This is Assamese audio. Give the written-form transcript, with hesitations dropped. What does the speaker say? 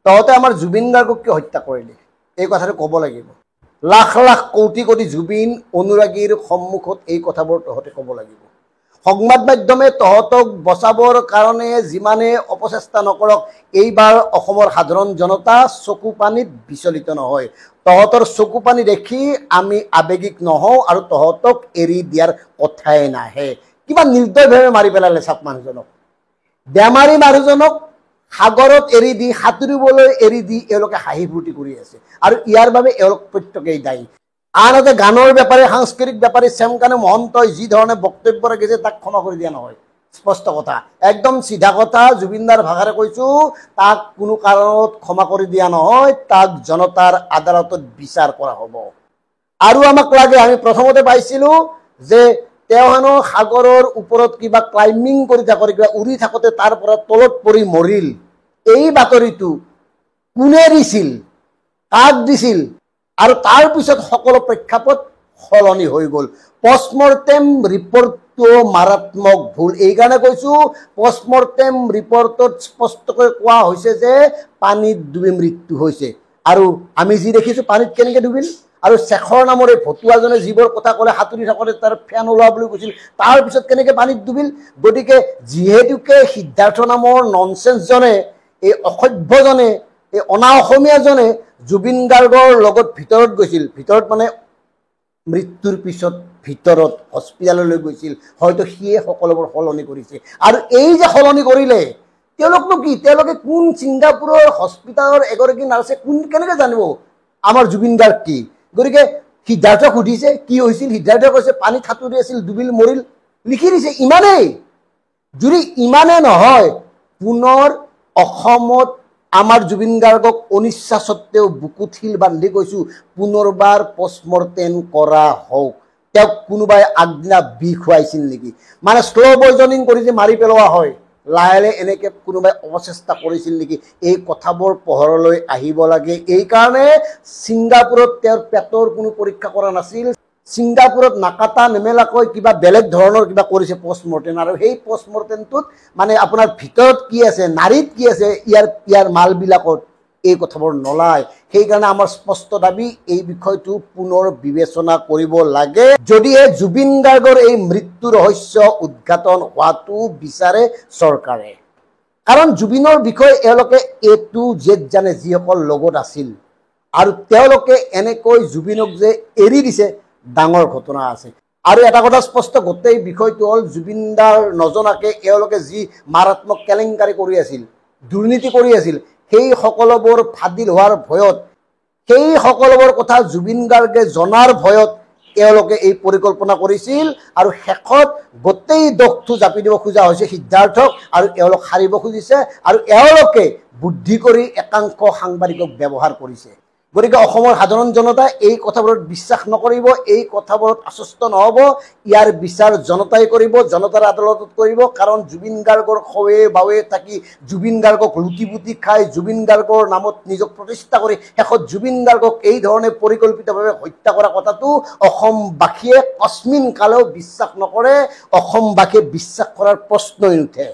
তহঁতে আমাৰ জুবিন গাৰ্গক কিয় হত্যা কৰিলি এই কথাটো ক'ব লাগিব। লাখ লাখ কোটি কোটি জুবিন অনুৰাগীৰ সন্মুখত এই কথাবোৰ তহঁতে ক'ব লাগিব। সংবাদ মাধ্যমে তহঁতক বচাবৰ কাৰণে যিমানে অপচেষ্টা নকৰক, এইবাৰ অসমৰ সাধাৰণ জনতা চকু পানীত বিচলিত নহয়। তহঁতৰ চকু পানী দেখি আমি আৱেগিক নহওঁ আৰু তহঁতক এৰি দিয়াৰ কথাই নাহে। কিবা নিৰ্দয়ভাৱে মাৰি পেলালে চাপ মানুহজনক, বেমাৰী মানুহজনক সাগৰত এৰি দি, সাঁতুৰিবলৈ এৰি দি এওঁলোকে হাঁহি ফূৰ্তি কৰি আছে আৰু ইয়াৰ বাবে এওঁলোক প্ৰত্যেকেই দায়ী। আনহাতে গানৰ বেপাৰী, সাংস্কৃতিক বেপাৰী শ্যামকানু মহন্তই যি ধৰণে বক্তব্য ৰাখিছে তাক ক্ষমা কৰি দিয়া নহয়। স্পষ্ট কথা, একদম চিধা কথা, জুবিনদাৰ ভাষাৰে কৈছো, তাক কোনো কাৰণত ক্ষমা কৰি দিয়া নহয়, তাক জনতাৰ আদালতত বিচাৰ কৰা হ'ব। আৰু আমাক লাগে, আমি প্ৰথমতে পাইছিলো যে তেওঁ হেনো সাগৰৰ ওপৰত কিবা ক্লাইম্বিং কৰি থাকোঁতে, কিবা উৰি থাকোঁতে তাৰ পৰা তলত পৰি মৰিল। এই বাতৰিটো কোনে দিছিল, কাক দিছিল, আৰু তাৰ পিছত সকলো প্ৰেক্ষাপট সলনি হৈ গ'ল। পষ্টমৰ্টেম ৰিপৰ্টটো মাৰাত্মক ভুল। এইকাৰণে কৈছো, পষ্টমৰ্টেম ৰিপৰ্টত স্পষ্টকৈ কোৱা হৈছে যে পানীত ডুবি মৃত্যু হৈছে, আৰু আমি যি দেখিছো পানীত কেনেকৈ ডুবিল। আৰু শেখৰ নামৰ এই ভতুৱাজনে যিবোৰ কথা ক'লে, সাঁতুৰি থাকোঁতে তাৰ ফেন ওলোৱা বুলি কৈছিল, তাৰ পিছত কেনেকৈ পানীত ডুবিল। গতিকে যিহেতুকে সিদ্ধাৰ্থ নামৰ ননচেন্সজনে, এই অসভ্যজনে, এই অনা অসমীয়াজনে জুবিন গাৰ্গৰ লগত ভিতৰত গৈছিল, ভিতৰত মানে মৃত্যুৰ পিছত ভিতৰত হস্পিটেললৈ গৈছিল, হয়তো সিয়ে সকলোবোৰ সলনি কৰিছে। আৰু এই যে সলনি কৰিলে, তেওঁলোকনো কি, তেওঁলোকে কোন ছিংগাপুৰৰ হস্পিটেলৰ এগৰাকী নাৰ্ছে কেনেকৈ জানিব আমাৰ জুবিন গাৰ্গ কি। গতিকে সিদ্ধাৰ্থক সুধিছে কি হৈছিল, সিদ্ধাৰ্থই কৈছে পানীত সাঁতুৰি আছিল, ডুবিল, মৰিল, লিখি দিছে, ইমানেই। যদি ইমানে নহয়, পুনৰ অসমত আমাৰ জুবিন গাৰ্গক অনিচ্ছা সত্ত্বেও বুকুত শিল বান্ধি কৈছো, পুনৰবাৰ পষ্টমৰ্টেম কৰা হওক। তেওঁক কোনোবাই আগদিনা বিষ খুৱাইছিল নেকি, মানে শ্ল' পয়জনিং কৰি যে মাৰি পেলোৱা হয়, লাহে লাহে এনেকে কোনোবাই অপচেষ্টা কৰিছিল নেকি, এই কথাবোৰ পোহৰলৈ আহিব লাগে। এইকাৰণে ছিংগাপুৰত তেওঁৰ পেটৰ কোনো পৰীক্ষা কৰা নাছিল, ছিংগাপুৰত নাকাটা নেমেলাকৈ কিবা বেলেগ ধৰণৰ কিবা কৰিছে পষ্টমৰ্টেম, আৰু সেই পষ্টমৰ্টেমটোত মানে আপোনাৰ ভিতৰত কি আছে, নাৰীত কি আছে, ইয়াৰ মালবিলাকত এই কথাবোৰ নলায়। সেইকাৰণে আমাৰ স্পষ্ট দাবী, এই বিষয়টো পুনৰ বিবেচনা কৰিব লাগে, যদিহে জুবিন গাৰ্গৰ এই মৃত্যু ৰহস্য উদঘাটন হোৱাটো বিচাৰে চৰকাৰে। কাৰণ জুবিনৰ বিষয়ে এওঁলোকে A to Z জানে, যিসকল লগত আছিল, আৰু তেওঁলোকে এনেকৈ জুবিনক যে এৰি দিছে, ডাঙৰ ঘটনা আছে। আৰু এটা কথা স্পষ্ট, গোটেই বিষয়টো হ'ল জুবিনদাৰ নজনাকে এওঁলোকে যি মাৰাত্মক কেলেংকাৰী কৰি আছিল, দুৰ্নীতি কৰি আছিল, সেই সকলোবোৰ ফাদিল হোৱাৰ ভয়ত, সেই সকলোবোৰ কথা জুবিন গাৰ্গে জনাৰ ভয়ত এওঁলোকে এই পৰিকল্পনা কৰিছিল, আৰু শেষত গোটেই দোষটো জাপি দিব খোজা হৈছে সিদ্ধাৰ্থক, আৰু এওঁলোক সাৰিব খুজিছে, আৰু এওঁলোকে বুদ্ধি কৰি একাংশ সাংবাদিকক ব্যৱহাৰ কৰিছে। গতিকে অসমৰ সাধাৰণ জনতাই এই কথাবোৰত বিশ্বাস নকৰিব, এই কথাবোৰত আশ্বস্ত নহ'ব। ইয়াৰ বিচাৰ জনতাই কৰিব, জনতাৰ আদালতত কৰিব। কাৰণ জুবিন গাৰ্গৰ খৱে বাৱে থাকি, জুবিন গাৰ্গক লুটি পুটি খাই, জুবিন গাৰ্গৰ নামত নিজক প্ৰতিষ্ঠা কৰি শেষত জুবিন গাৰ্গক এই ধৰণে পৰিকল্পিতভাৱে হত্যা কৰা কথাটো অসমবাসীয়ে কস্মিন কালেও বিশ্বাস নকৰে, অসমবাসীয়ে বিশ্বাস কৰাৰ প্ৰশ্নই নুঠে।